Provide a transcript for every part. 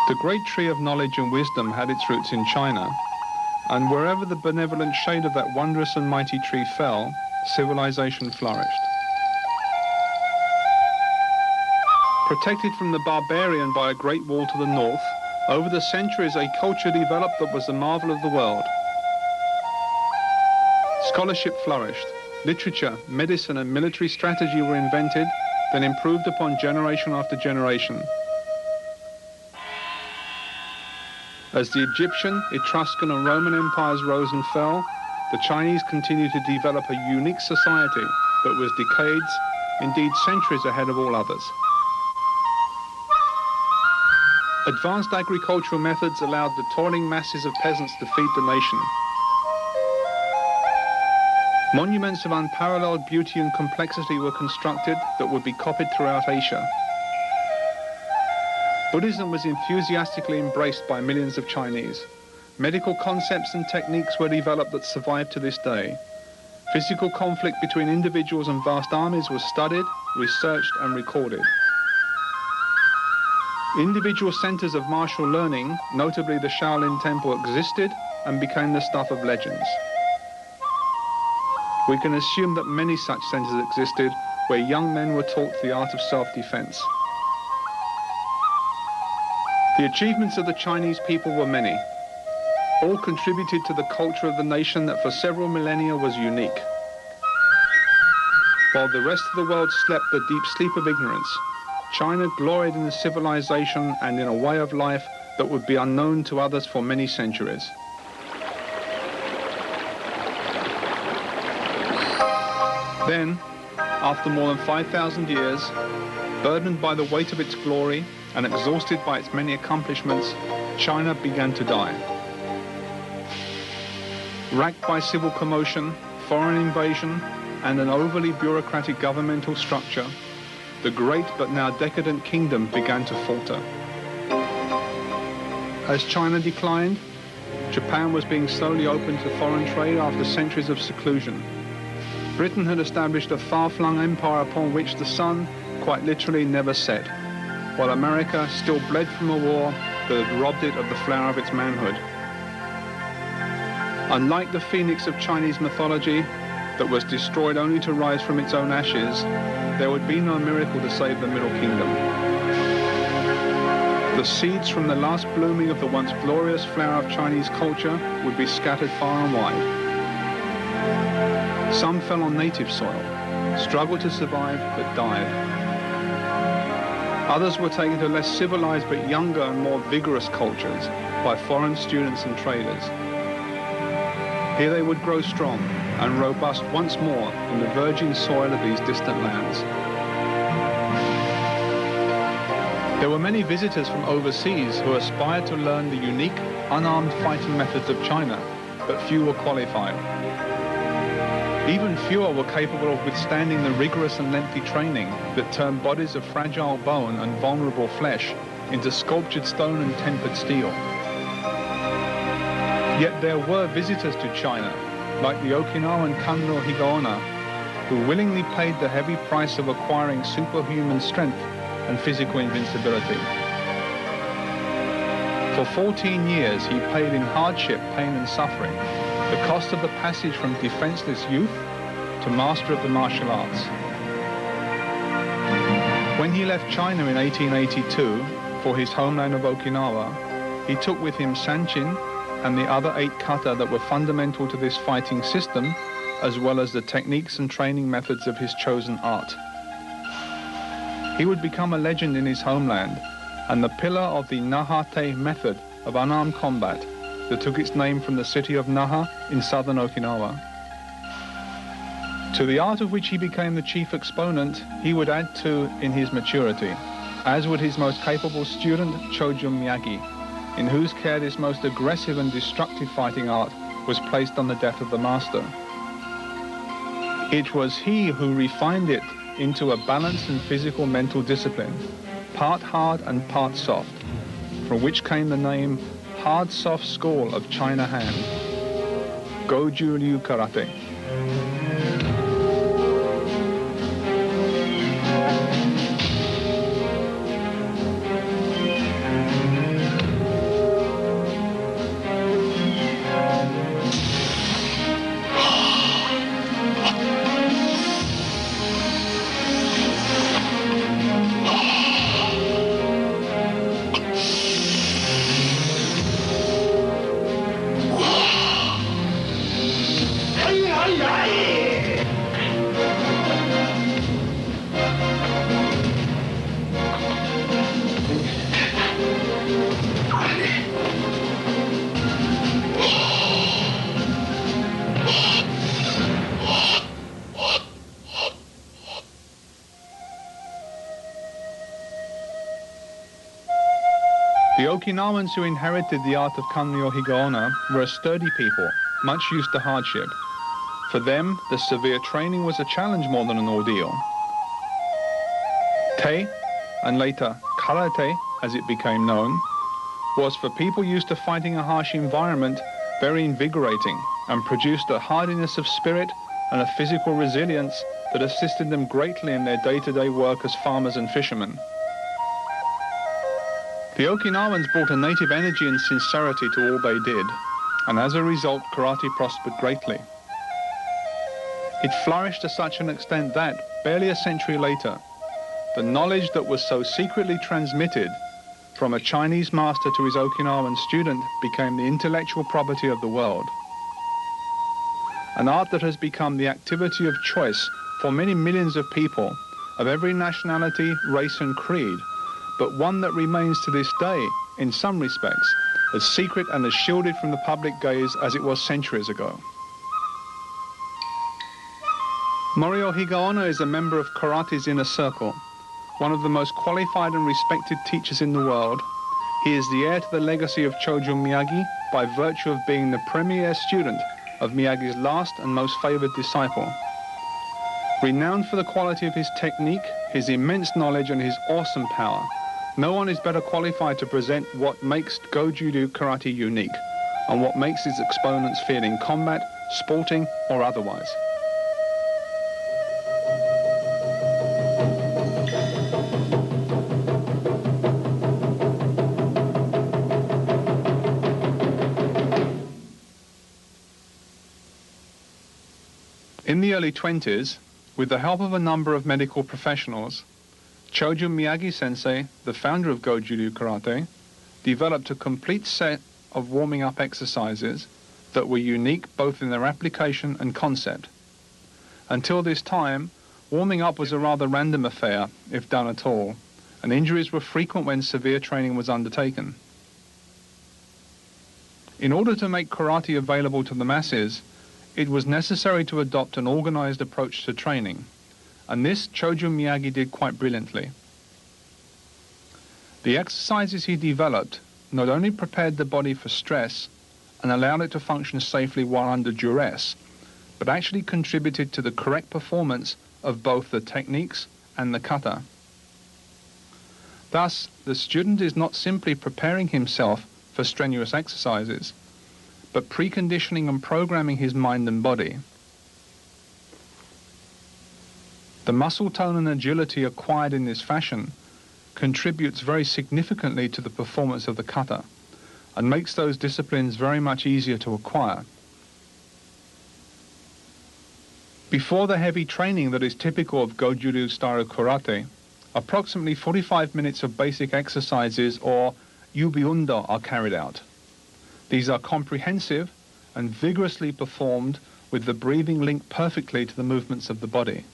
The great tree of knowledge and wisdom had its roots in China, and wherever the benevolent shade of that wondrous and mighty tree fell, civilization flourished. Protected from the barbarian by a great wall to the north, over the centuries a culture developed that was the marvel of the world. Scholarship flourished. Literature, medicine, and military strategy were invented, then improved upon generation after generation. As the Egyptian, Etruscan, and Roman empires rose and fell, the Chinese continued to develop a unique society that was decades, indeed centuries ahead of all others. Advanced agricultural methods allowed the toiling masses of peasants to feed the nation. Monuments of unparalleled beauty and complexity were constructed that would be copied throughout Asia. Buddhism was enthusiastically embraced by millions of Chinese. Medical concepts and techniques were developed that survive to this day. Physical conflict between individuals and vast armies was studied, researched, and recorded. Individual centers of martial learning, notably the Shaolin Temple, existed and became the stuff of legends. We can assume that many such centers existed where young men were taught the art of self-defense. The achievements of the Chinese people were many. All contributed to the culture of the nation that for several millennia was unique. While the rest of the world slept the deep sleep of ignorance, China gloried in a civilization and in a way of life that would be unknown to others for many centuries. Then, after more than 5,000 years, burdened by the weight of its glory and exhausted by its many accomplishments, China began to die. Racked by civil commotion, foreign invasion, and an overly bureaucratic governmental structure, the great but now decadent kingdom began to falter. As China declined, Japan was being slowly opened to foreign trade after centuries of seclusion. Britain had established a far-flung empire upon which the sun, quite literally, never set, while America still bled from a war that had robbed it of the flower of its manhood. Unlike the phoenix of Chinese mythology, that was destroyed only to rise from its own ashes, there would be no miracle to save the Middle Kingdom. The seeds from the last blooming of the once glorious flower of Chinese culture would be scattered far and wide. Some fell on native soil, struggled to survive, but died. Others were taken to less civilized but younger and more vigorous cultures by foreign students and traders. Here they would grow strong and robust once more in the virgin soil of these distant lands. There were many visitors from overseas who aspired to learn the unique, unarmed fighting methods of China, but few were qualified. Even fewer were capable of withstanding the rigorous and lengthy training that turned bodies of fragile bone and vulnerable flesh into sculptured stone and tempered steel. Yet there were visitors to China, like the Okinawan Kanro Higaonna, who willingly paid the heavy price of acquiring superhuman strength and physical invincibility. For 14 years he paid in hardship, pain and suffering the cost of the passage from defenseless youth to master of the martial arts. When he left China in 1882 for his homeland of Okinawa, he took with him Sanchin and the other 8 kata that were fundamental to this fighting system, as well as the techniques and training methods of his chosen art. He would become a legend in his homeland and the pillar of the Nahate method of unarmed combat that took its name from the city of Naha in southern Okinawa. To the art of which he became the chief exponent, he would add to in his maturity, as would his most capable student, Chojun Miyagi, in whose care this most aggressive and destructive fighting art was placed on the death of the master. It was he who refined it into a balanced and physical mental discipline, part hard and part soft, from which came the name Hard Soft School of China Hand, Goju Ryu Karate. The Okinawans who inherited the art of Kanryo Higaonna were a sturdy people, much used to hardship. For them, the severe training was a challenge more than an ordeal. Te, and later karate, as it became known, was for people used to fighting a harsh environment very invigorating and produced a hardiness of spirit and a physical resilience that assisted them greatly in their day-to-day work as farmers and fishermen. The Okinawans brought a native energy and sincerity to all they did, and as a result, karate prospered greatly. It flourished to such an extent that, barely a century later, the knowledge that was so secretly transmitted from a Chinese master to his Okinawan student became the intellectual property of the world. An art that has become the activity of choice for many millions of people of every nationality, race and creed, but one that remains to this day, in some respects, as secret and as shielded from the public gaze as it was centuries ago. Morihei Higaonna is a member of karate's inner circle, one of the most qualified and respected teachers in the world. He is the heir to the legacy of Chojo Miyagi by virtue of being the premier student of Miyagi's last and most favored disciple. Renowned for the quality of his technique, his immense knowledge and his awesome power, no one is better qualified to present what makes Goju Ryu karate unique and what makes its exponents feel in combat, sporting or otherwise. In the early 20s, with the help of a number of medical professionals, Chojo Miyagi-sensei, the founder of Goju Ryu Karate, developed a complete set of warming-up exercises that were unique both in their application and concept. Until this time, warming up was a rather random affair, if done at all, and injuries were frequent when severe training was undertaken. In order to make karate available to the masses, it was necessary to adopt an organized approach to training, and this Chojo Miyagi did quite brilliantly. The exercises he developed not only prepared the body for stress and allowed it to function safely while under duress, but actually contributed to the correct performance of both the techniques and the kata. Thus, the student is not simply preparing himself for strenuous exercises, but preconditioning and programming his mind and body. The muscle tone and agility acquired in this fashion contributes very significantly to the performance of the kata and makes those disciplines very much easier to acquire. Before the heavy training that is typical of Goju Ryu style karate, approximately 45 minutes of basic exercises or yubi undo are carried out. These are comprehensive and vigorously performed with the breathing linked perfectly to the movements of the body.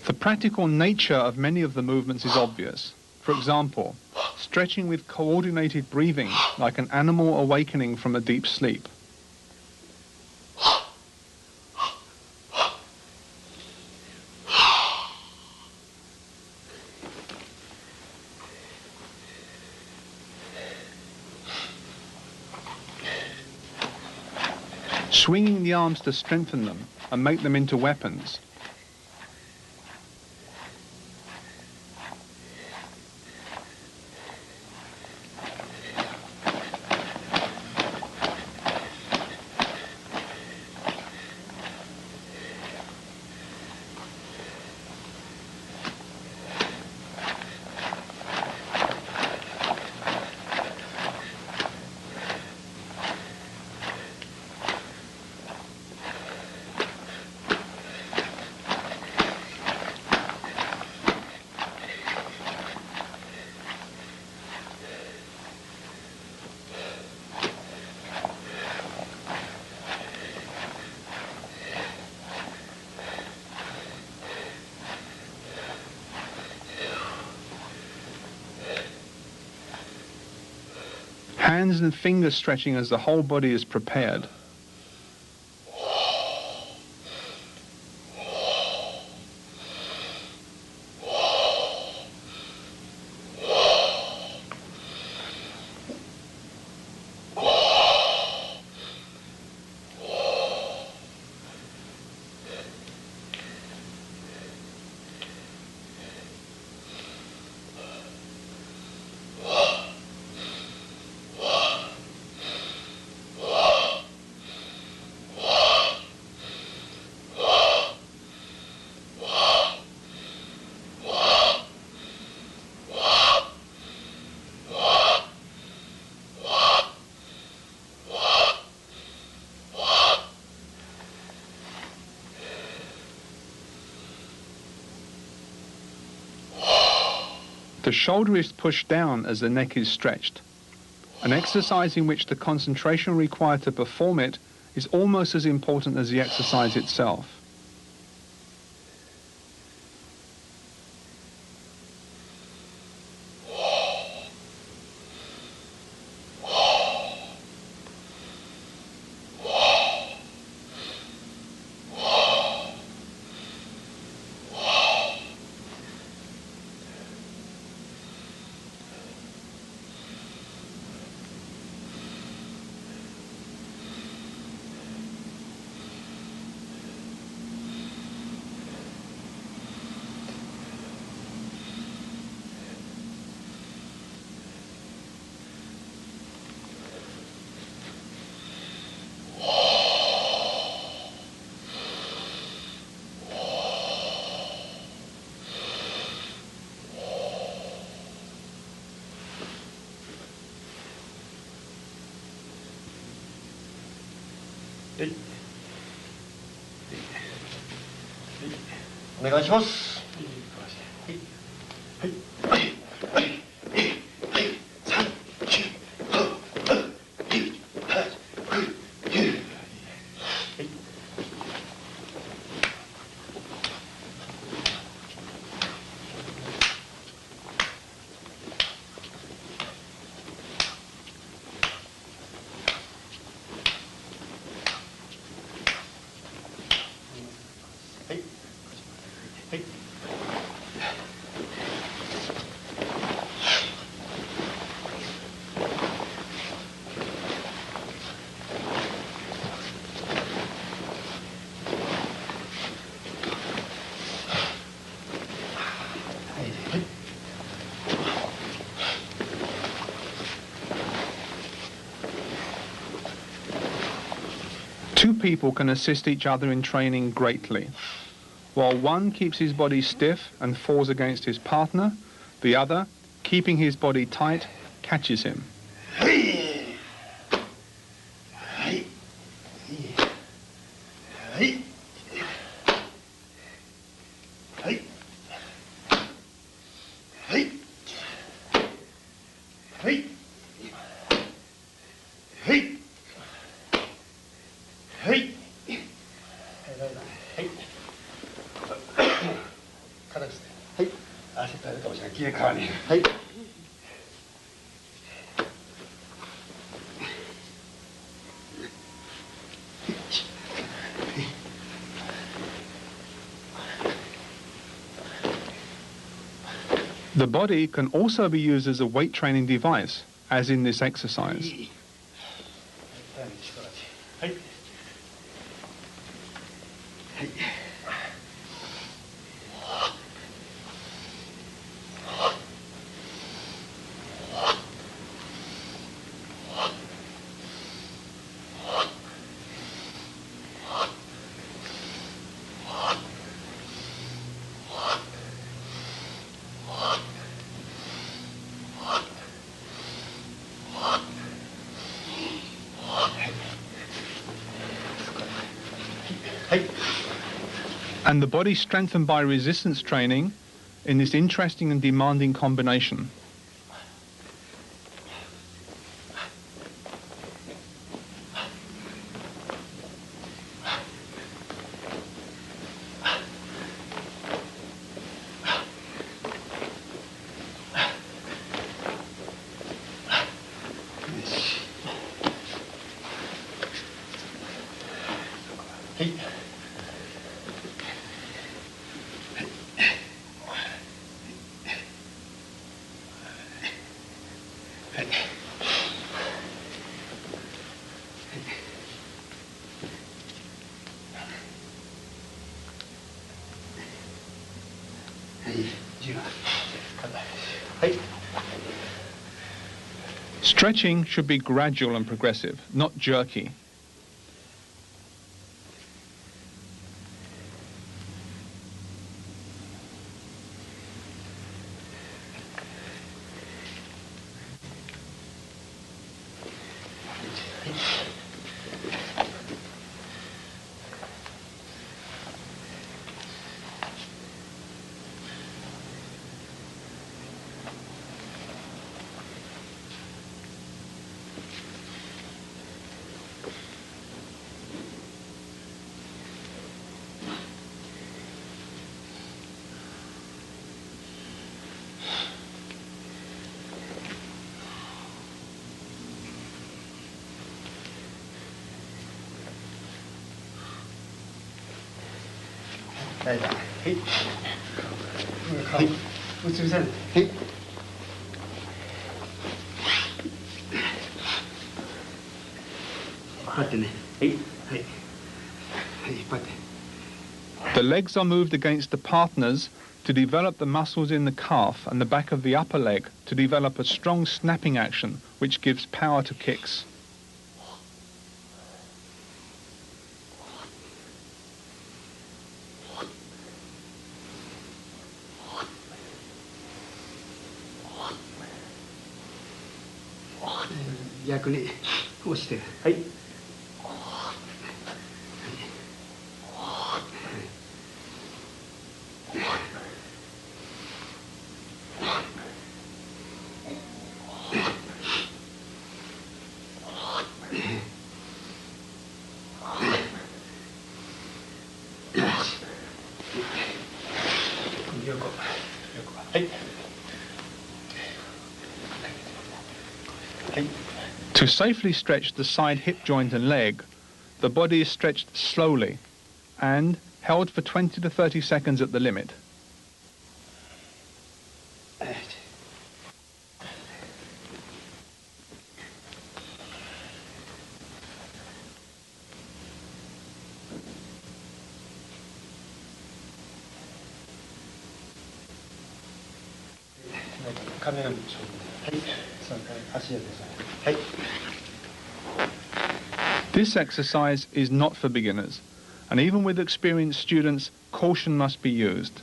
The practical nature of many of the movements is obvious. For example, stretching with coordinated breathing, like an animal awakening from a deep sleep. Swinging the arms to strengthen them and make them into weapons. Hands and finger stretching as the whole body is prepared. The shoulder is pushed down as the neck is stretched, an exercise in which the concentration required to perform it is almost as important as the exercise itself. Two people can assist each other in training greatly. While one keeps his body stiff and falls against his partner, the other, keeping his body tight, catches him. 入れ替わり。はい。The body can also be used as a weight training device, as in this exercise. And the body strengthened by resistance training in this interesting and demanding combination. Stretching should be gradual and progressive, not jerky. The legs are moved against the partners to develop the muscles in the calf and the back of the upper leg to develop a strong snapping action which gives power to kicks. To safely stretch the side hip joint and leg, the body is stretched slowly and held for 20 to 30 seconds at the limit. This exercise is not for beginners, and even with experienced students, caution must be used.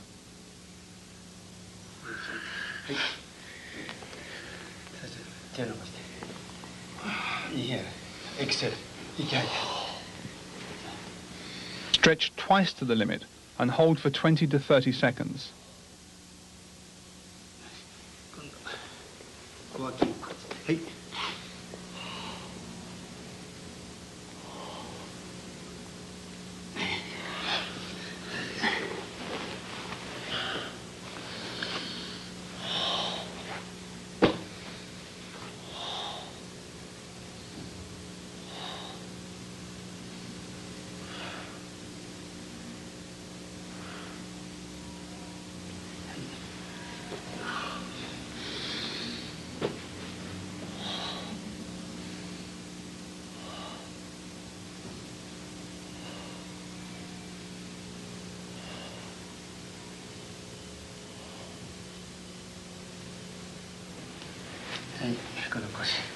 Stretch twice to the limit and hold for 20 to 30 seconds.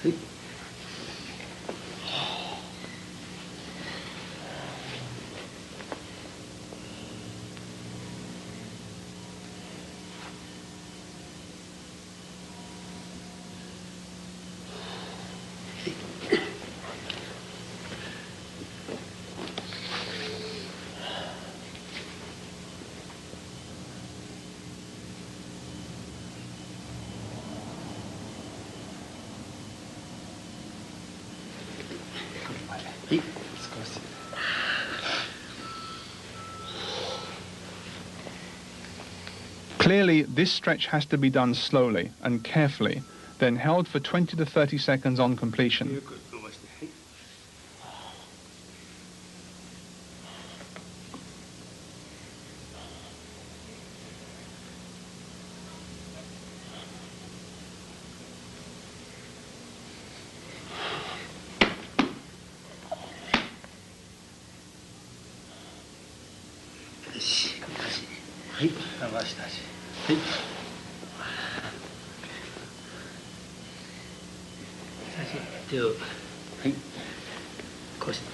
い。Clearly, this stretch has to be done slowly and carefully, then held for 20 to 30 seconds on completion.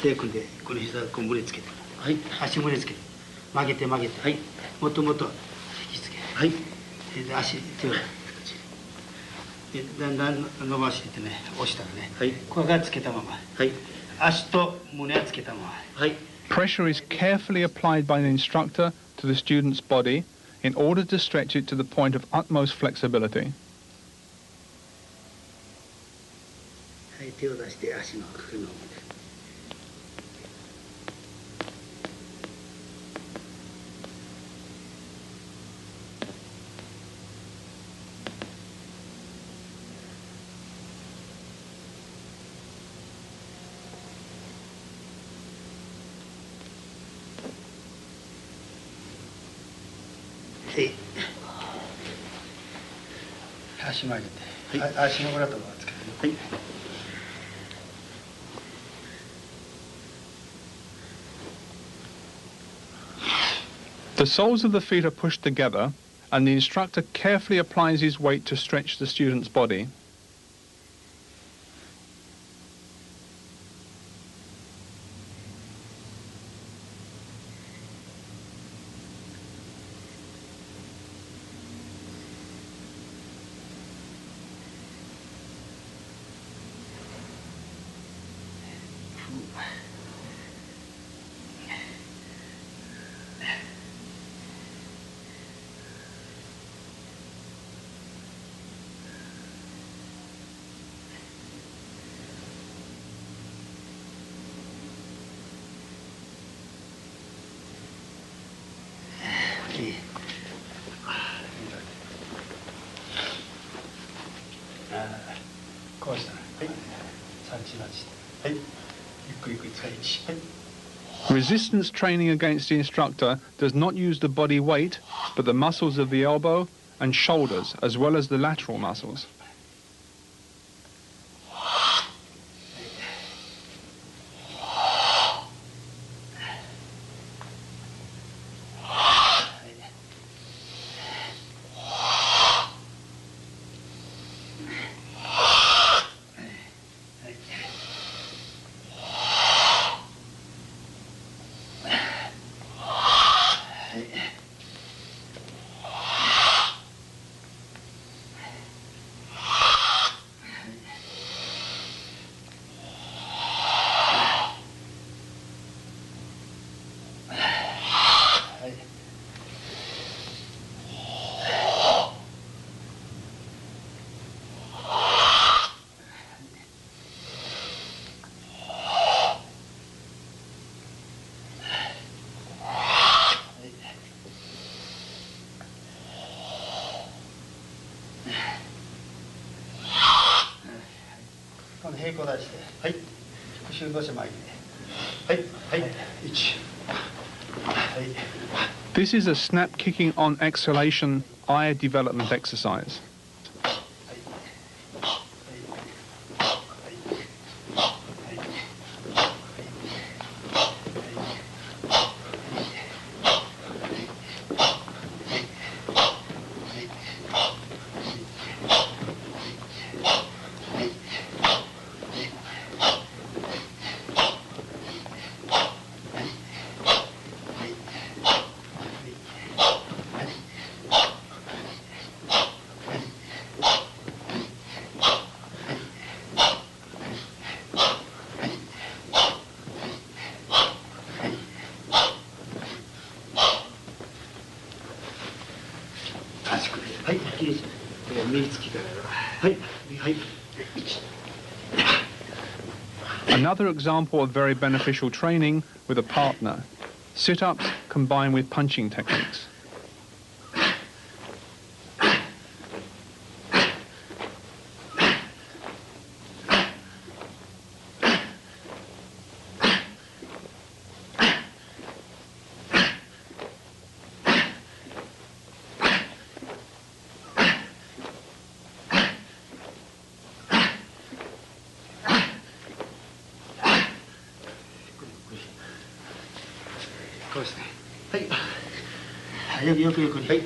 手を組んで、この膝を胸つけて、はい、足胸つけて、曲げて曲げて、はい、もっともっと引きつけ、はい、で足手をでだんだん伸ばしていってね、押したらね、はい、ここがつけたまま、はい、足と胸はつけたまま、はい。Pressure is carefully applied by the instructor to the student's body in order to stretch it to the point of utmost flexibility. はい、手を出して足の茎の。足曲げて、はい、足の裏とかつけて、はい。The soles of the feet are pushed together, and the instructor carefully applies his weight to stretch the student's body. Resistance training against the instructor does not use the body weight, but the muscles of the elbow and shoulders, as well as the lateral muscles. This is a snap kicking on exhalation eye development exercise. はい、きれいです。右つきから。はい、はい。Another example of very beneficial training with a partner. Sit-ups combined with punching techniques.よくよく。はい。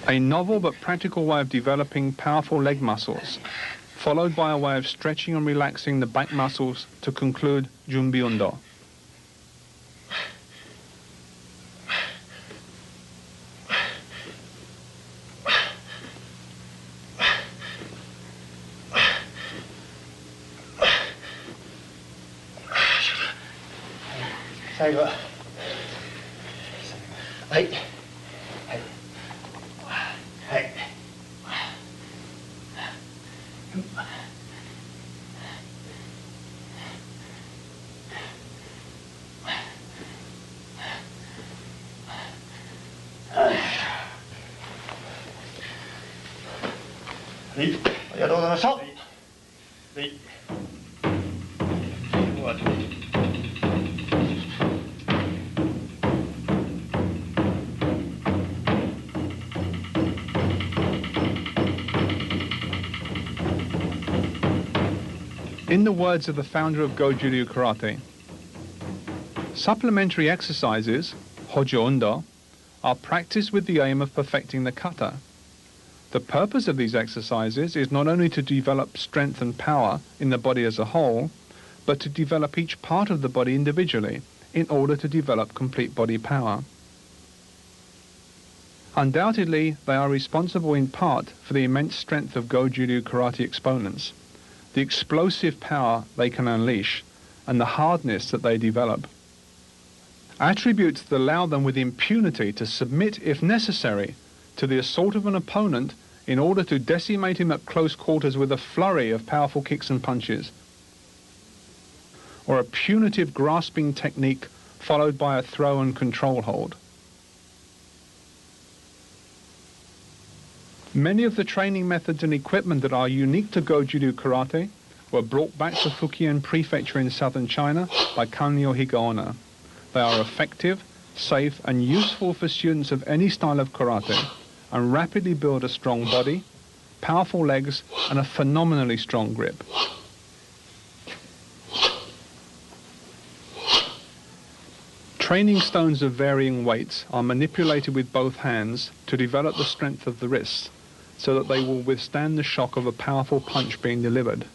A novel but practical way of developing powerful leg muscles, followed by a way of stretching and relaxing the back muscles to conclude Junbi Undo. In the words of the founder of Goju Ryu Karate, supplementary exercises, Hojo Undo, are practiced with the aim of perfecting the kata. The purpose of these exercises is not only to develop strength and power in the body as a whole, but to develop each part of the body individually in order to develop complete body power. Undoubtedly, they are responsible in part for the immense strength of Goju Ryu Karate exponents, the explosive power they can unleash, and the hardness that they develop. Attributes that allow them with impunity to submit, if necessary, to the assault of an opponent in order to decimate him at close quarters with a flurry of powerful kicks and punches, or a punitive grasping technique followed by a throw and control hold. Many of the training methods and equipment that are unique to Goju Ryu Karate were brought back to Fujian Prefecture in southern China by Kanryo Higaonna. They are effective, safe, and useful for students of any style of karate, and rapidly build a strong body, powerful legs, and a phenomenally strong grip. Training stones of varying weights are manipulated with both hands to develop the strength of the wrists, so that they will withstand the shock of a powerful punch being delivered.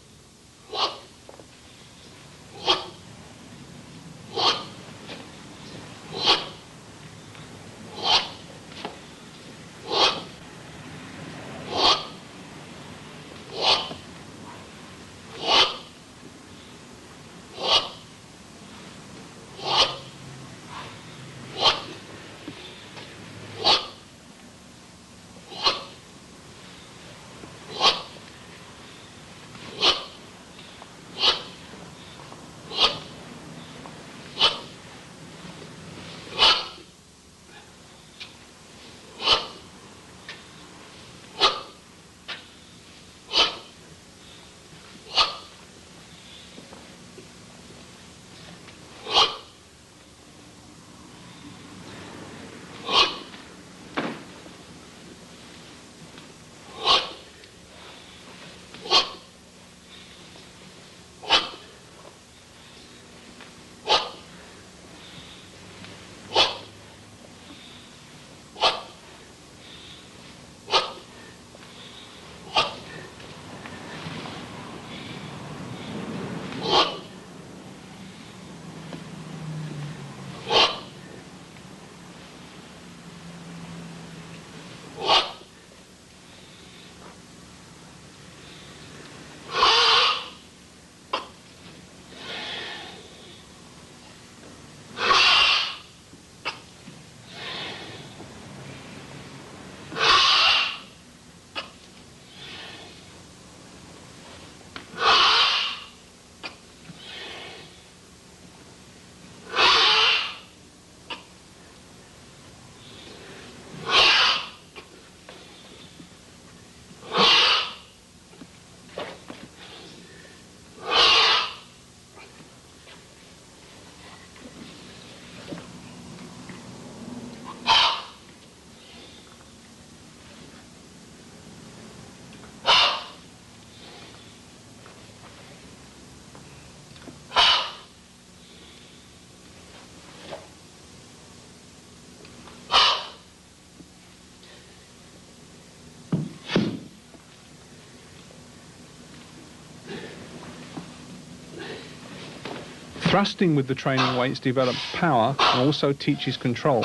Thrusting with the training weights develops power and also teaches control.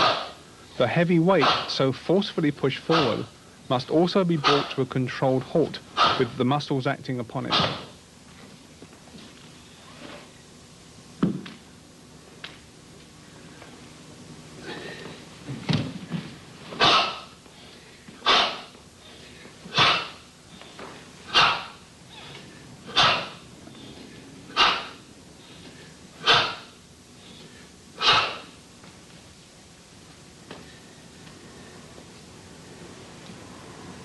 The heavy weight, so forcefully pushed forward, must also be brought to a controlled halt with the muscles acting upon it.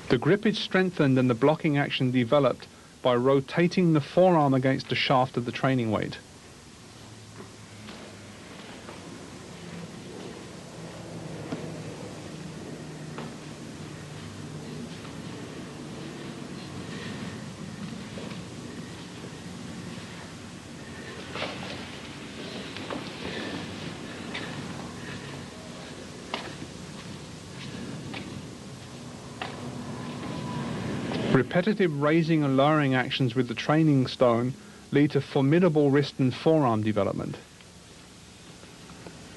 The grip is strengthened and the blocking action developed by rotating the forearm against the shaft of the training weight. Repetitive raising and lowering actions with the training stone lead to formidable wrist and forearm development,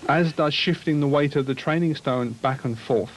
as does shifting the weight of the training stone back and forth.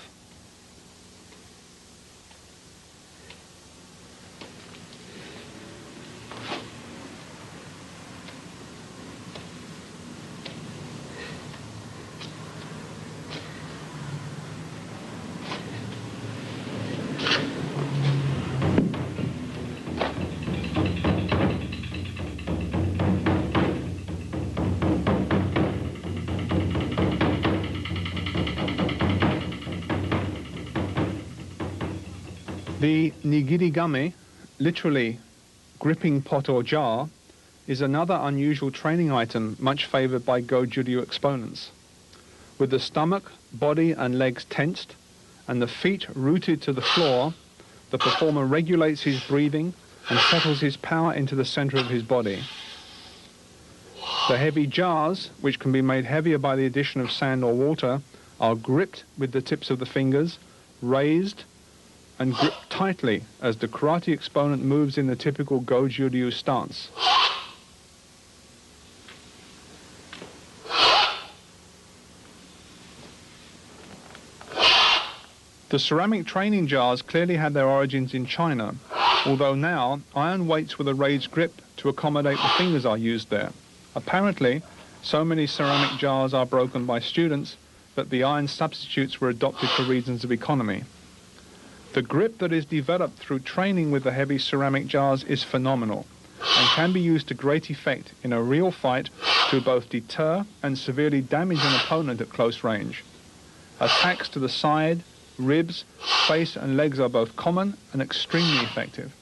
The nigirigame, literally gripping pot or jar, is another unusual training item much favored by Goju Ryu exponents. With the stomach, body and legs tensed and the feet rooted to the floor, the performer regulates his breathing and settles his power into the center of his body. The heavy jars, which can be made heavier by the addition of sand or water, are gripped with the tips of the fingers, raised and gripped tightly as the karate exponent moves in the typical Goju Ryu stance. The ceramic training jars clearly had their origins in China, although now iron weights with a raised grip to accommodate the fingers are used there. Apparently, so many ceramic jars are broken by students that the iron substitutes were adopted for reasons of economy. The grip that is developed through training with the heavy ceramic jars is phenomenal and can be used to great effect in a real fight to both deter and severely damage an opponent at close range. Attacks to the side, ribs, face and legs are both common and extremely effective.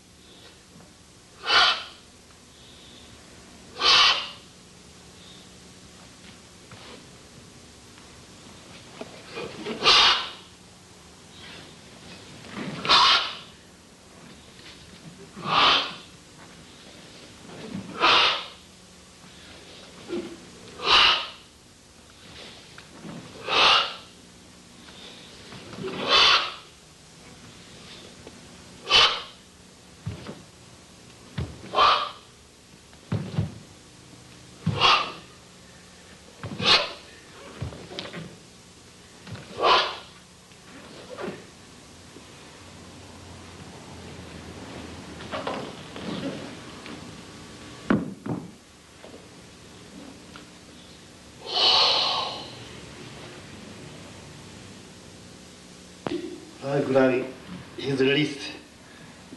Grabbing his wrist,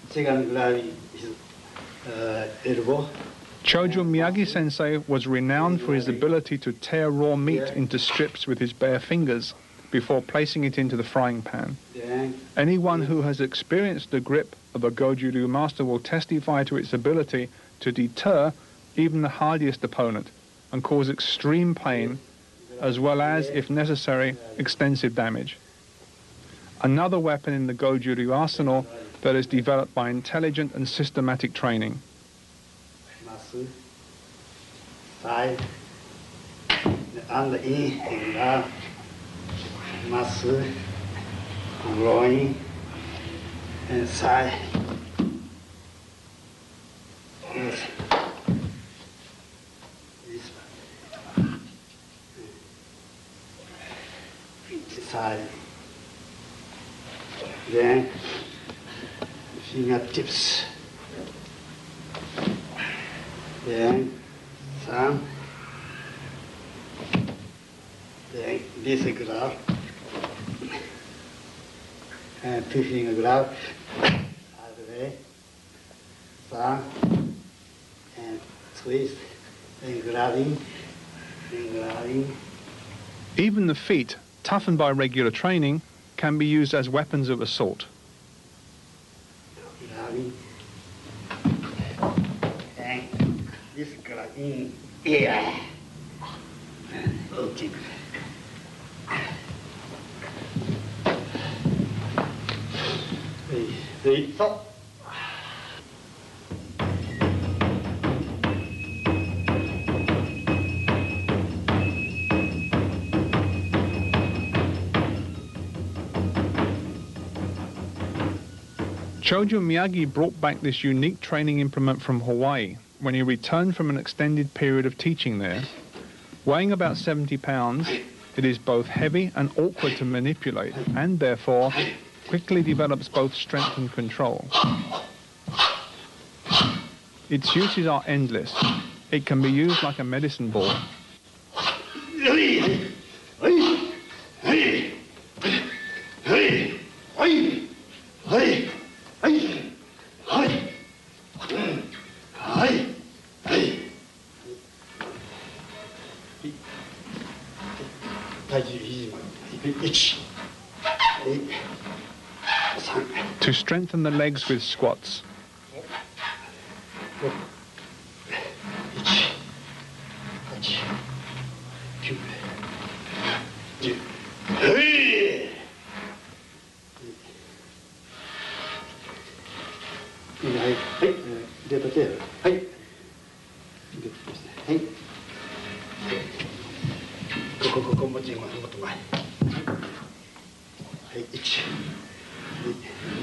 second grabbing his elbow. Chojo Miyagi-sensei was renowned for his ability to tear raw meat into strips with his bare fingers before placing it into the frying pan. Anyone who has experienced the grip of a Goju Ryu master will testify to its ability to deter even the hardiest opponent and cause extreme pain, as well as, if necessary, extensive damage. Another weapon in the Goju Ryu arsenal that is developed by intelligent and systematic training. Side and in and out, muscle, groin, and side. Yes. side. Then fingertips. Then thumb. Then this glove. And 2 finger glove. Other way. Thumb. And twist. Then grabbing. Then grabbing. Even the feet, toughened by regular training, can be used as weapons of assault. Grabbing. And this glove in air. Okay. Stop. Chojo Miyagi brought back this unique training implement from Hawaii when he returned from an extended period of teaching there. Weighing about 70 pounds, it is both heavy and awkward to manipulate, and therefore quickly develops both strength and control. Its uses are endless. It can be used like a medicine ball. To strengthen the legs with squats.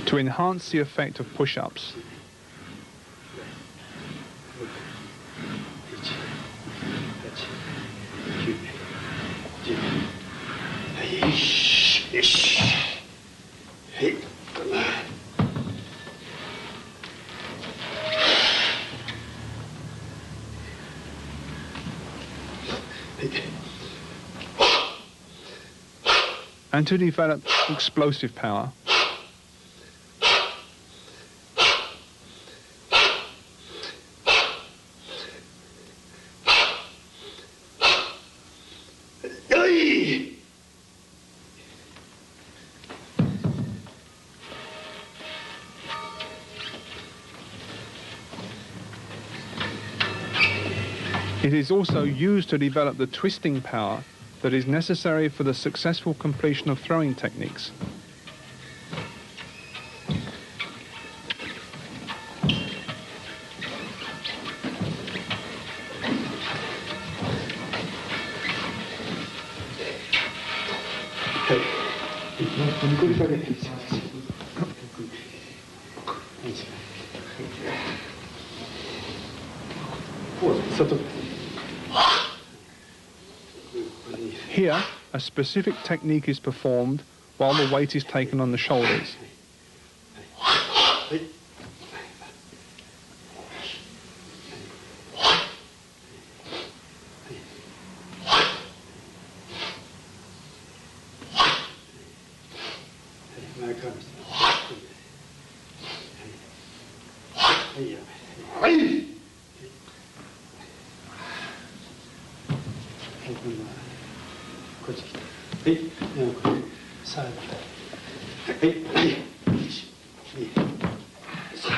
To enhance the effect of push-ups. And to develop explosive power. It is also used to develop the twisting power that is necessary for the successful completion of throwing techniques. Here, a specific technique is performed while the weight is taken on the shoulders.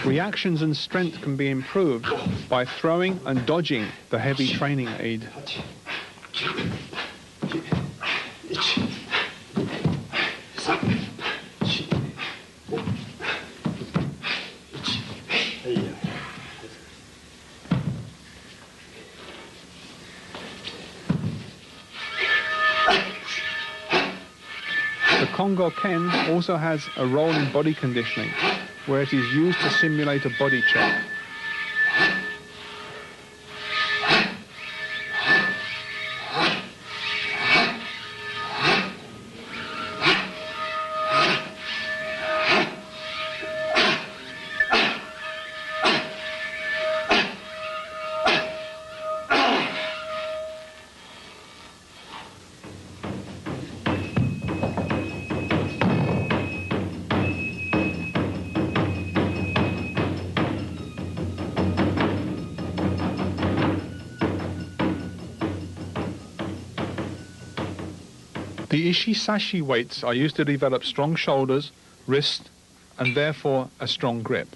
Reactions and strength can be improved by throwing and dodging the heavy training aid. The Kongo Ken also has a role in body conditioning, where it is used to simulate a body check. The ishi-sashi weights are used to develop strong shoulders, wrist, and therefore a strong grip.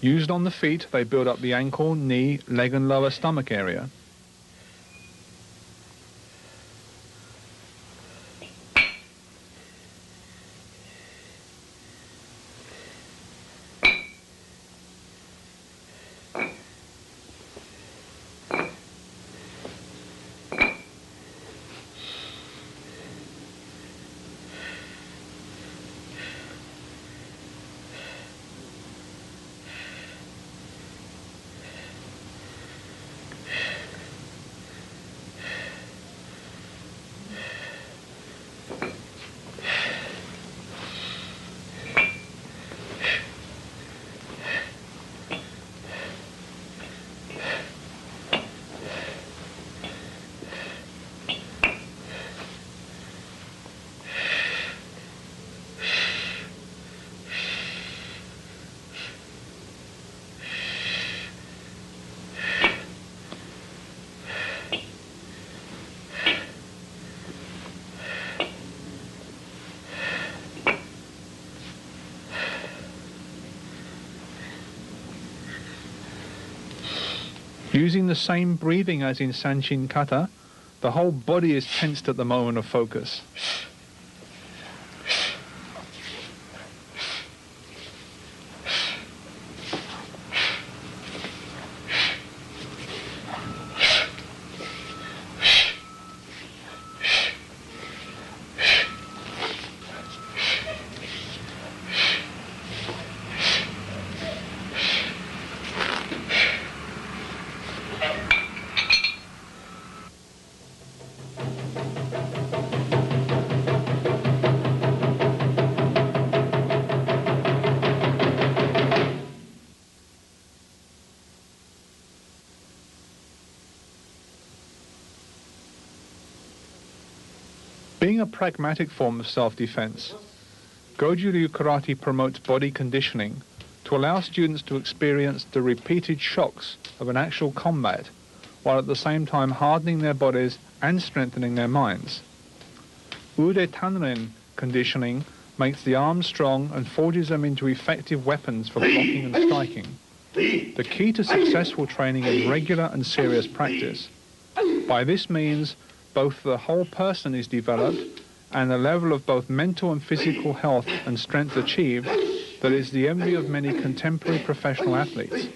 Used on the feet, they build up the ankle, knee, leg and lower stomach area. Using the same breathing as in Sanchin kata, the whole body is tensed at the moment of focus. Being a pragmatic form of self-defense, Goju Ryu karate promotes body conditioning to allow students to experience the repeated shocks of an actual combat, while at the same time hardening their bodies and strengthening their minds. Ude Tanren conditioning makes the arms strong and forges them into effective weapons for blocking and striking. The key to successful training is regular and serious practice. By this means, both the whole person is developed and a level of both mental and physical health and strength achieved that is the envy of many contemporary professional athletes.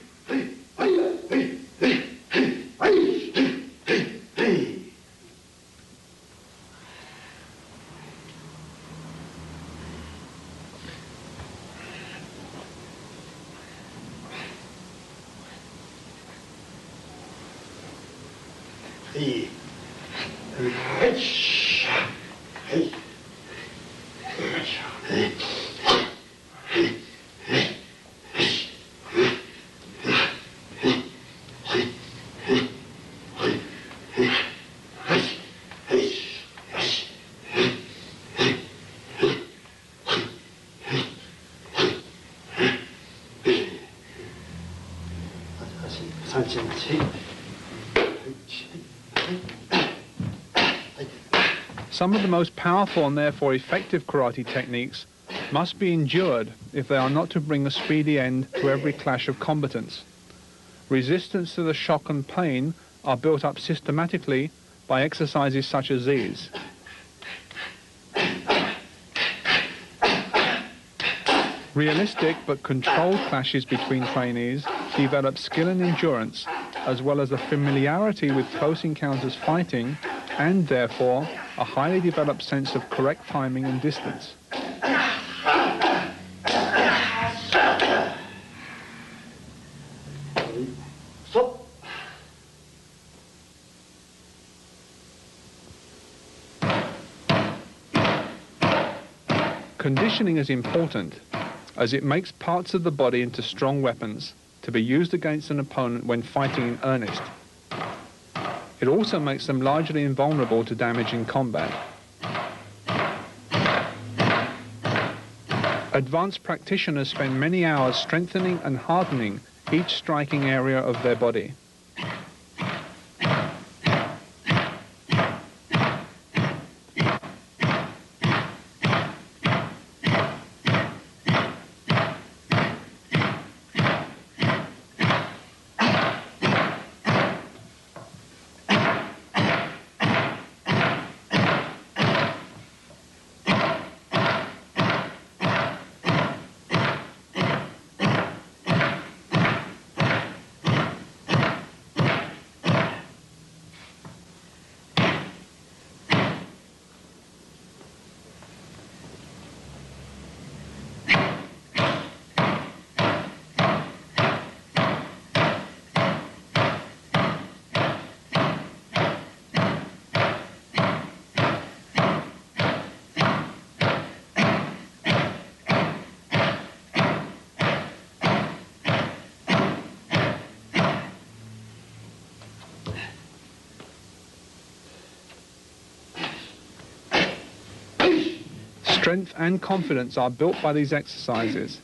Some of the most powerful and therefore effective karate techniques must be endured if they are not to bring a speedy end to every clash of combatants. Resistance to the shock and pain are built up systematically by exercises such as these. Realistic but controlled clashes between trainees develop skill and endurance, as well as a familiarity with close encounters fighting, and therefore a highly developed sense of correct timing and distance. Conditioning is important, as it makes parts of the body into strong weapons to be used against an opponent when fighting in earnest. It also makes them largely invulnerable to damage in combat. Advanced practitioners spend many hours strengthening and hardening each striking area of their body. Strength and confidence are built by these exercises.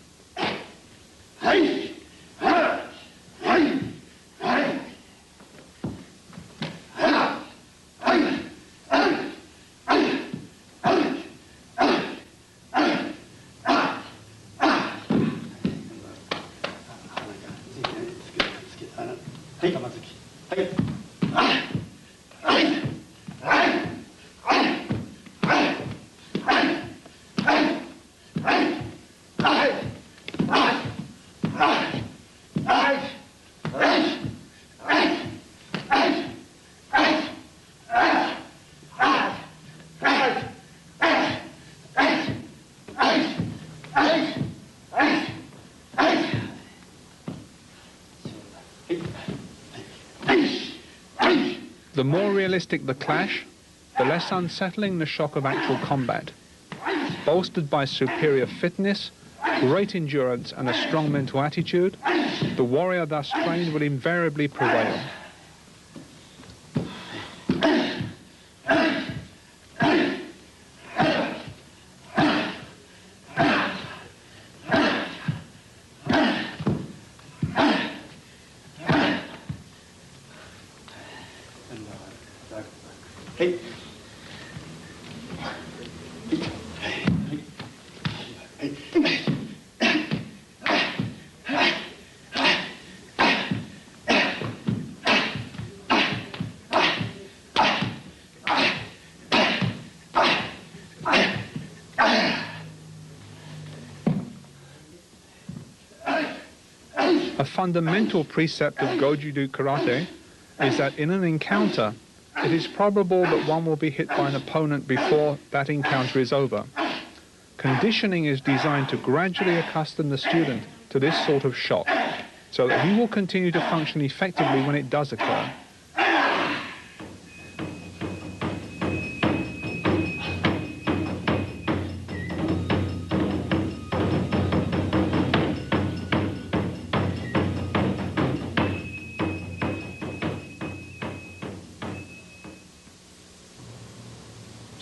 The more realistic the clash, the less unsettling the shock of actual combat. Bolstered by superior fitness, great endurance and a strong mental attitude, the warrior thus trained will invariably prevail. A fundamental precept of Goju Ryu karate is that in an encounter, it is probable that one will be hit by an opponent before that encounter is over. Conditioning is designed to gradually accustom the student to this sort of shock, so that he will continue to function effectively when it does occur.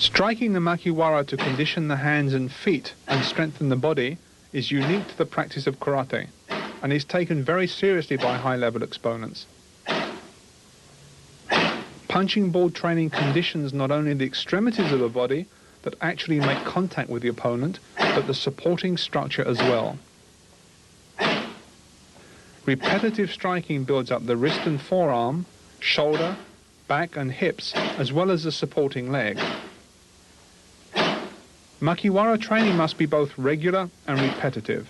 Striking the Makiwara to condition the hands and feet and strengthen the body is unique to the practice of karate and is taken very seriously by high-level exponents. Punching ball training conditions not only the extremities of the body that actually make contact with the opponent, but the supporting structure as well. Repetitive striking builds up the wrist and forearm, shoulder, back and hips, as well as the supporting leg. Makiwara training must be both regular and repetitive.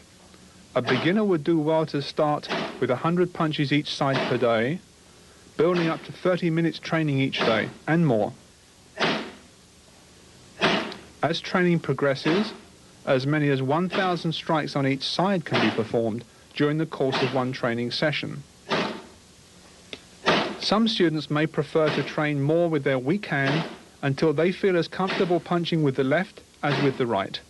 A beginner would do well to start with 100 punches each side per day, building up to 30 minutes training each day, and more. As training progresses, as many as 1,000 strikes on each side can be performed during the course of one training session. Some students may prefer to train more with their weak hand until they feel as comfortable punching with the left as with the right.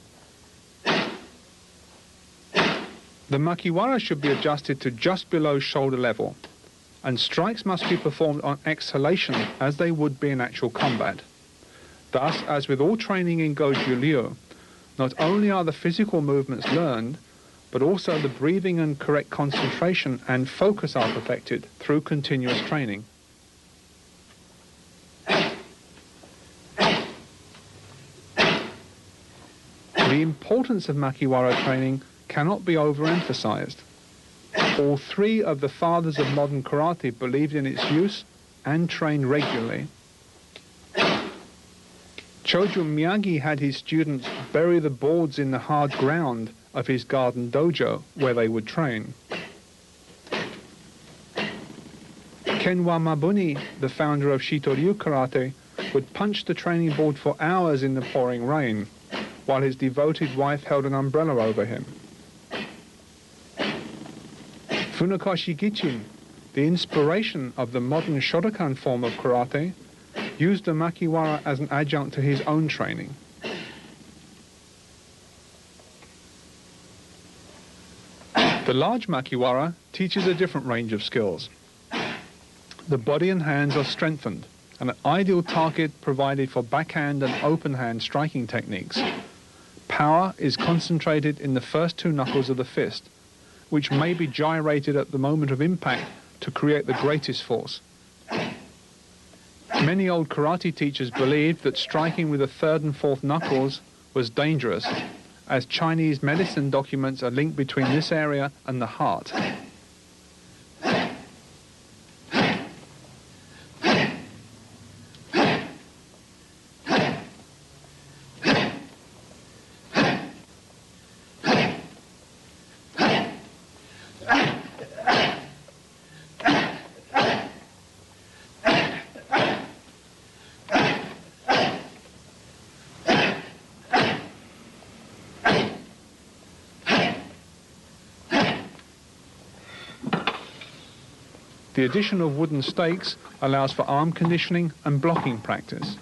The Makiwara should be adjusted to just below shoulder level, and strikes must be performed on exhalation as they would be in actual combat. Thus, as with all training in Goju Ryu, not only are the physical movements learned, but also the breathing and correct concentration and focus are perfected through continuous training. The importance of Makiwara training cannot be overemphasized. All three of the fathers of modern karate believed in its use and trained regularly. Choju Miyagi had his students bury the boards in the hard ground of his garden dojo where they would train. Kenwa Mabuni, the founder of Shitoryu Karate, would punch the training board for hours in the pouring rain, while his devoted wife held an umbrella over him. Funakoshi Gichin, the inspiration of the modern Shotokan form of karate, used the Makiwara as an adjunct to his own training. The large Makiwara teaches a different range of skills. The body and hands are strengthened, and an ideal target provided for backhand and open hand striking techniques. Power is concentrated in the first two knuckles of the fist, which may be gyrated at the moment of impact to create the greatest force. Many old karate teachers believed that striking with the third and fourth knuckles was dangerous, as Chinese medicine documents a link between this area and the heart. The addition of wooden stakes allows for arm conditioning and blocking practice.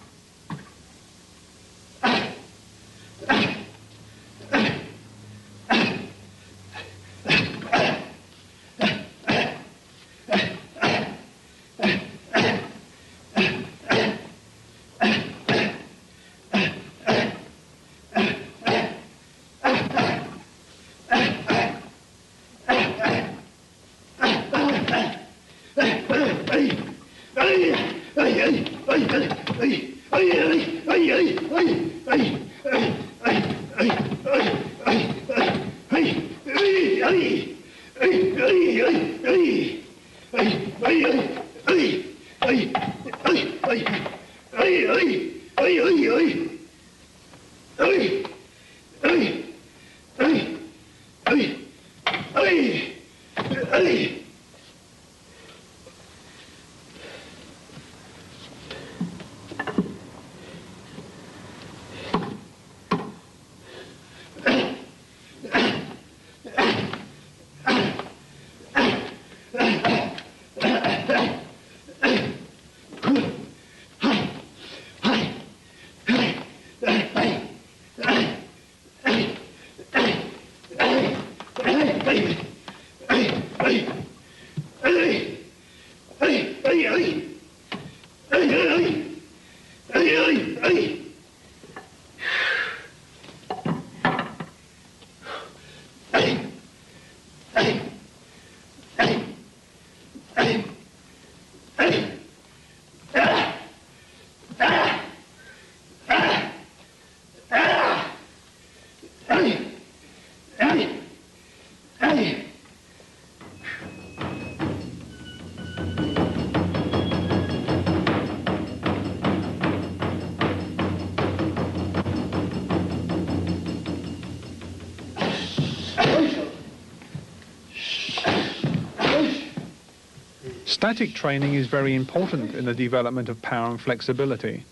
Static training is very important in the development of power and flexibility.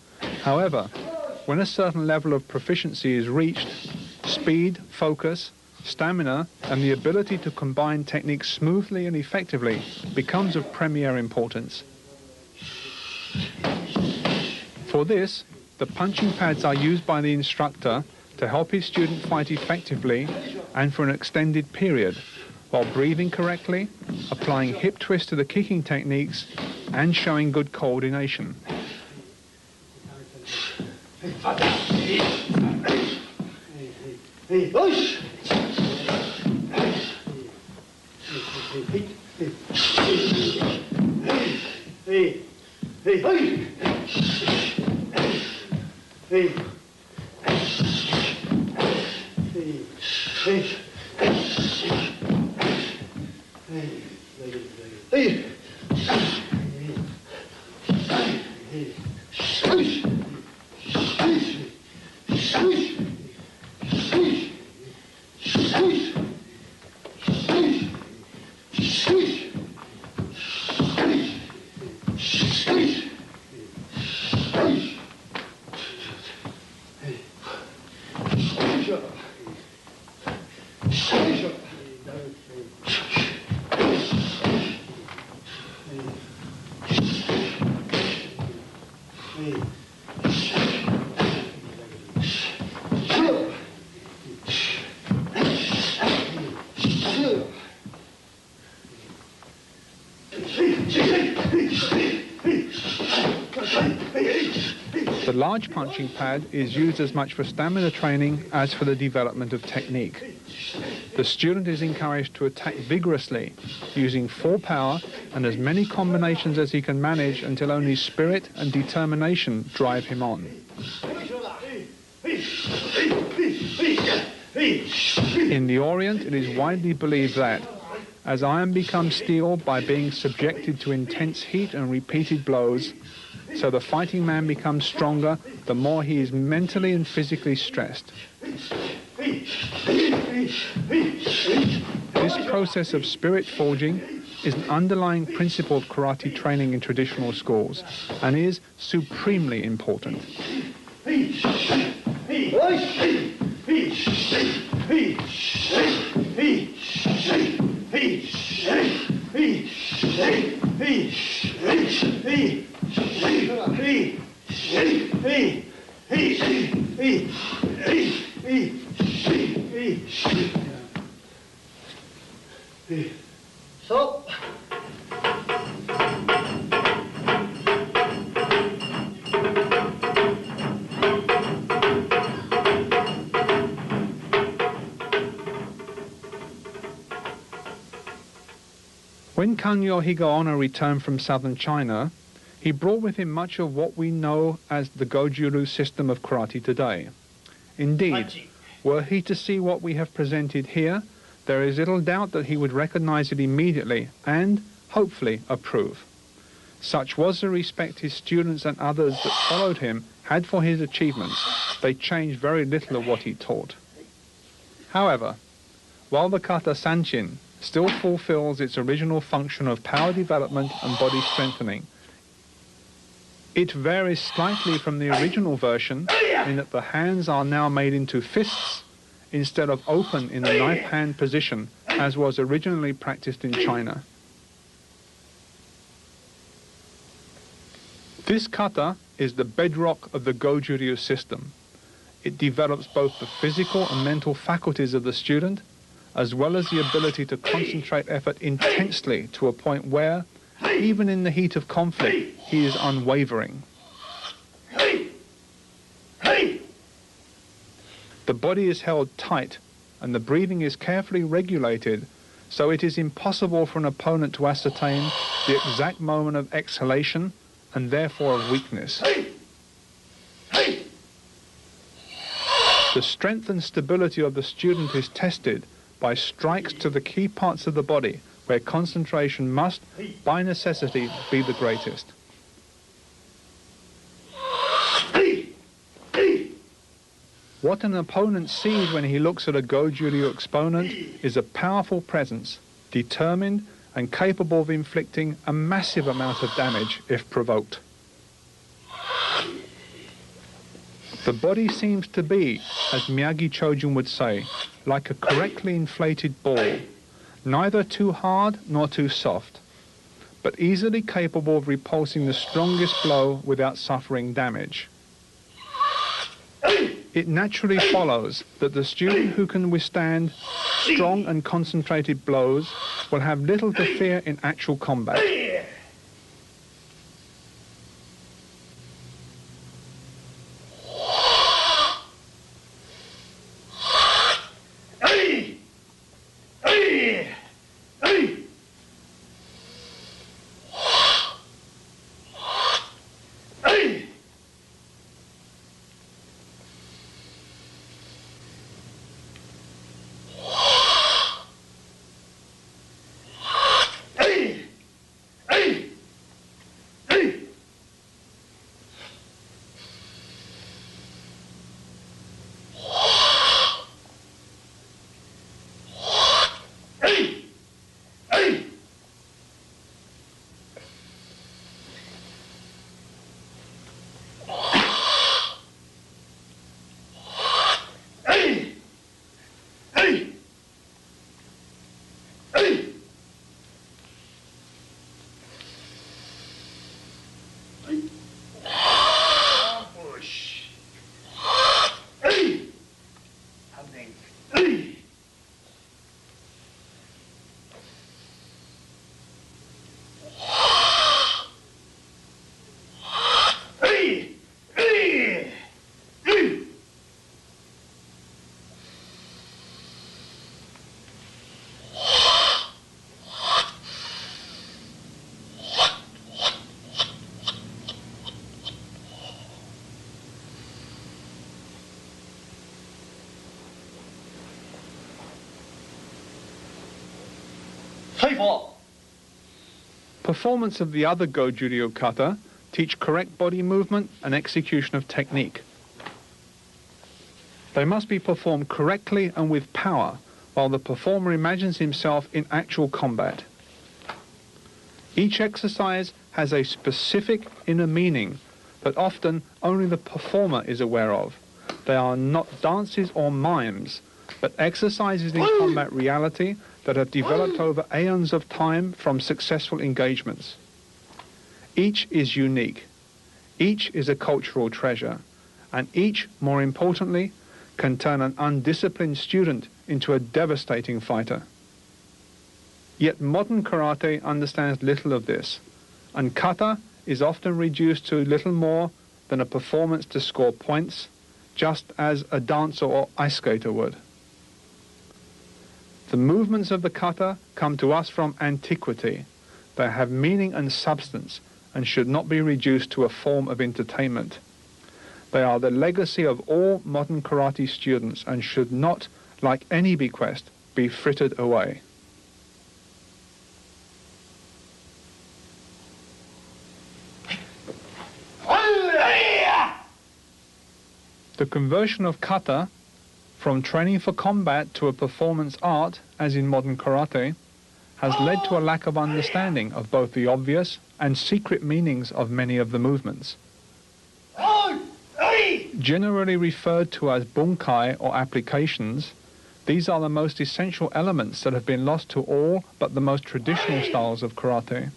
However, when a certain level of proficiency is reached, speed, focus, stamina, and the ability to combine techniques smoothly and effectively becomes of premier importance. For this, the punching pads are used by the instructor to help his student fight effectively and for an extended period, while breathing correctly, applying hip twist to the kicking techniques, and showing good coordination. The large punching pad is used as much for stamina training as for the development of technique. The student is encouraged to attack vigorously, using full power and as many combinations as he can manage until only spirit and determination drive him on. In the Orient, it is widely believed that, as iron becomes steel by being subjected to intense heat and repeated blows, so the fighting man becomes stronger the more he is mentally and physically stressed. This process of spirit forging is an underlying principle of karate training in traditional schools and is supremely important. So, when Kanyo Higaonna returned from southern China, he brought with him much of what we know as the Goju Ryu system of karate today. Indeed, were he to see what we have presented here, there is little doubt that he would recognize it immediately and, hopefully, approve. Such was the respect his students and others that followed him had for his achievements. They changed very little of what he taught. However, while the kata Sanchin still fulfills its original function of power development and body strengthening, it varies slightly from the original version in that the hands are now made into fists instead of open in the knife hand position as was originally practiced in China. This kata is the bedrock of the Goju Ryu system. It develops both the physical and mental faculties of the student, as well as the ability to concentrate effort intensely to a point where, even in the heat of conflict, he is unwavering. The body is held tight and the breathing is carefully regulated, so it is impossible for an opponent to ascertain the exact moment of exhalation and therefore of weakness. The strength and stability of the student is tested by strikes to the key parts of the body where concentration must, by necessity, be the greatest. What an opponent sees when he looks at a Goju Ryu exponent is a powerful presence, determined and capable of inflicting a massive amount of damage if provoked. The body seems to be, as Miyagi Chojun would say, like a correctly inflated ball, neither too hard nor too soft, but easily capable of repulsing the strongest blow without suffering damage. It naturally follows that the student who can withstand strong and concentrated blows will have little to fear in actual combat. Performance of the other Goju Ryu kata teach correct body movement and execution of technique. They must be performed correctly and with power, while the performer imagines himself in actual combat. Each exercise has a specific inner meaning that often only the performer is aware of. They are not dances or mimes, but exercises in combat reality that have developed over aeons of time from successful engagements. Each is unique. Each is a cultural treasure. And each, more importantly, can turn an undisciplined student into a devastating fighter. Yet modern karate understands little of this, and kata is often reduced to little more than a performance to score points, just as a dancer or ice skater would. The movements of the kata come to us from antiquity. They have meaning and substance and should not be reduced to a form of entertainment. They are the legacy of all modern karate students and should not, like any bequest, be frittered away. The conversion of kata from training for combat to a performance art, as in modern karate, has led to a lack of understanding of both the obvious and secret meanings of many of the movements. Generally referred to as bunkai or applications, these are the most essential elements that have been lost to all but the most traditional styles of karate.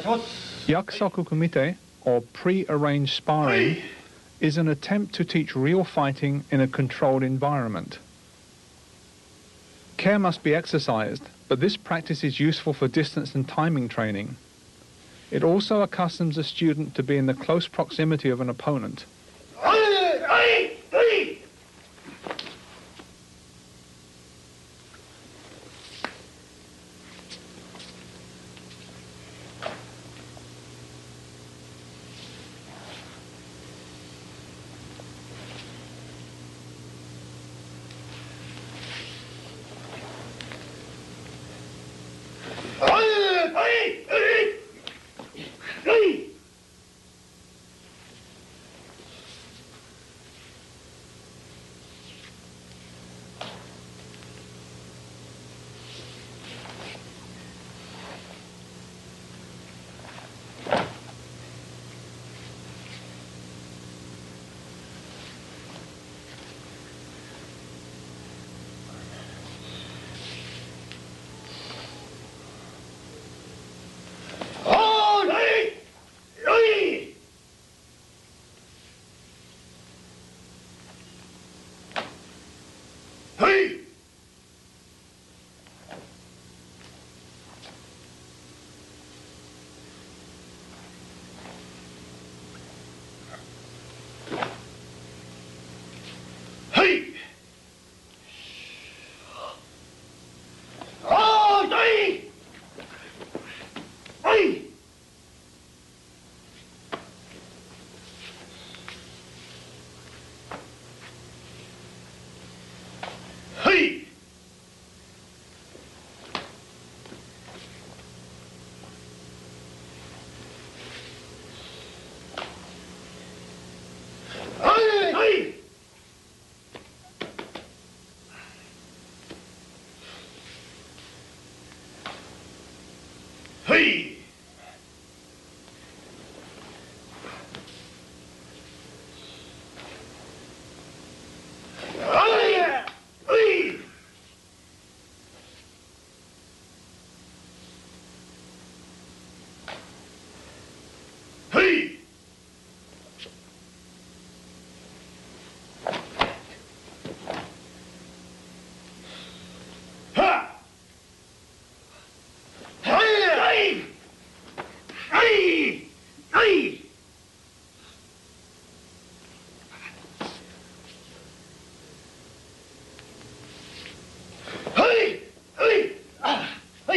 Yakusoku kumite, or pre-arranged sparring, is an attempt to teach real fighting in a controlled environment. Care must be exercised, but this practice is useful for distance and timing training. It also accustoms a student to be in the close proximity of an opponent.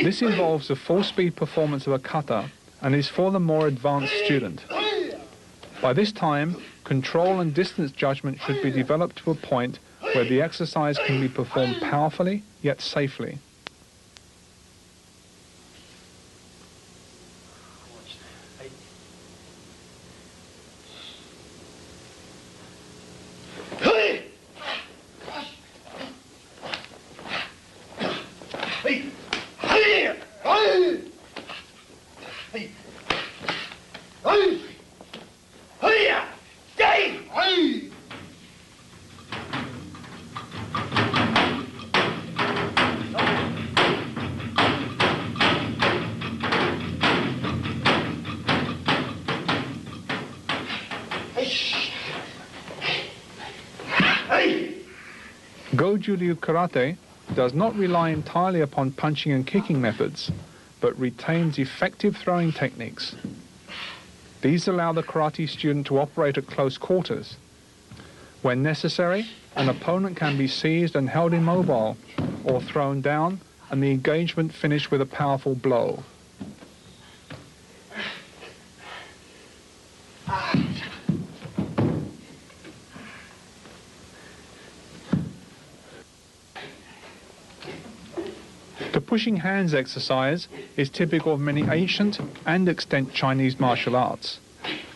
This involves the full-speed performance of a kata and is for the more advanced student. By this time, control and distance judgment should be developed to a point where the exercise can be performed powerfully yet safely. Goju Ryu karate does not rely entirely upon punching and kicking methods, but retains effective throwing techniques. These allow the karate student to operate at close quarters. When necessary, an opponent can be seized and held immobile, or thrown down, and the engagement finished with a powerful blow. The pushing hands exercise is typical of many ancient and extant Chinese martial arts.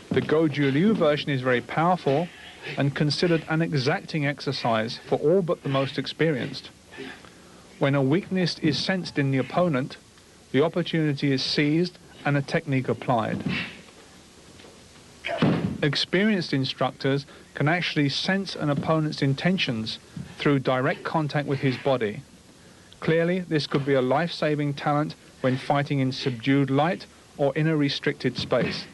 The Goju Ryu version is very powerful and considered an exacting exercise for all but the most experienced. When a weakness is sensed in the opponent, the opportunity is seized and a technique applied. Experienced instructors can actually sense an opponent's intentions through direct contact with his body. Clearly, this could be a life-saving talent when fighting in subdued light or in a restricted space.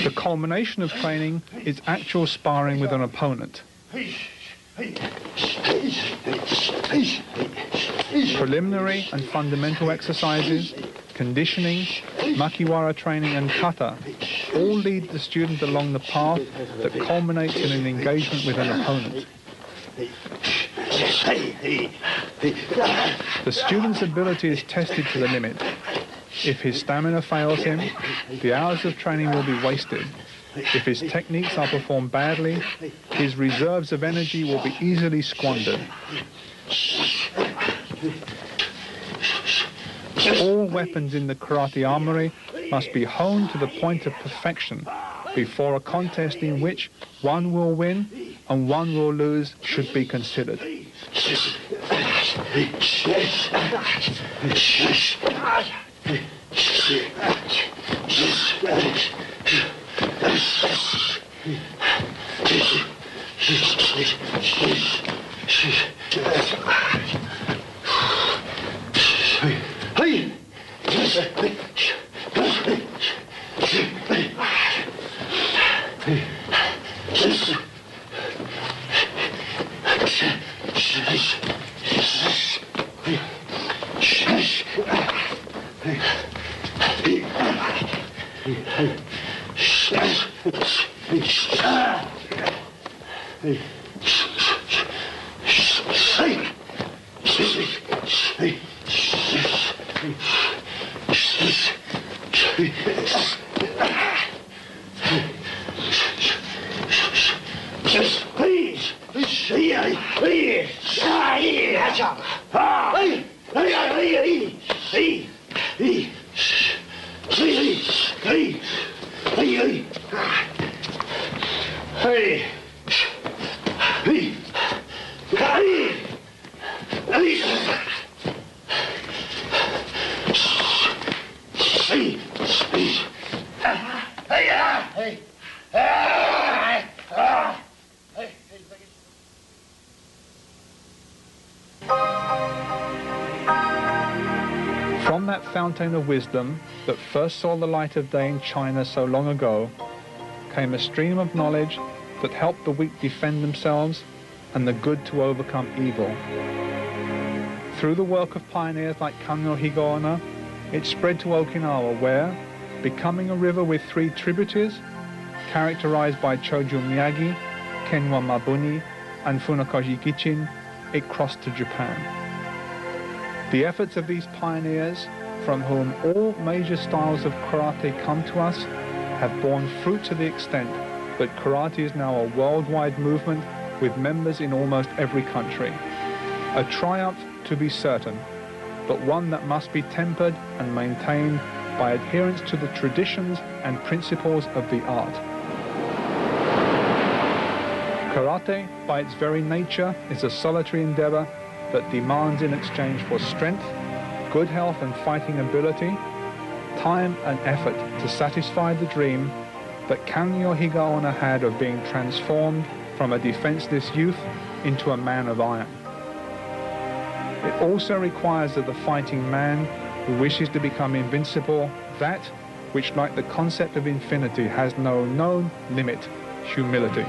The culmination of training is actual sparring with an opponent. Preliminary and fundamental exercises, conditioning, Makiwara training and kata all lead the student along the path that culminates in an engagement with an opponent. The student's ability is tested to the limit. If his stamina fails him, the hours of training will be wasted. If his techniques are performed badly, his reserves of energy will be easily squandered. All weapons in the karate armory must be honed to the point of perfection before a contest in which one will win and one will lose should be considered. From that fountain of wisdom that first saw the light of day in China so long ago, came a stream of knowledge that helped the weak defend themselves and the good to overcome evil. Through the work of pioneers like Kanyo Higaonna, it spread to Okinawa where, becoming a river with 3 tributaries, characterized by Choju Miyagi, Kenwa Mabuni, and Funakoshi Gichin, it crossed to Japan. The efforts of these pioneers, from whom all major styles of karate come to us, have borne fruit to the extent that karate is now a worldwide movement with members in almost every country. A triumph to be certain, but one that must be tempered and maintained by adherence to the traditions and principles of the art. Karate, by its very nature, is a solitary endeavor that demands in exchange for strength, good health and fighting ability, time and effort to satisfy the dream that Kanyo Higaonna had of being transformed from a defenseless youth into a man of iron. It also requires of the fighting man who wishes to become invincible that which, like the concept of infinity, has no known limit: humility.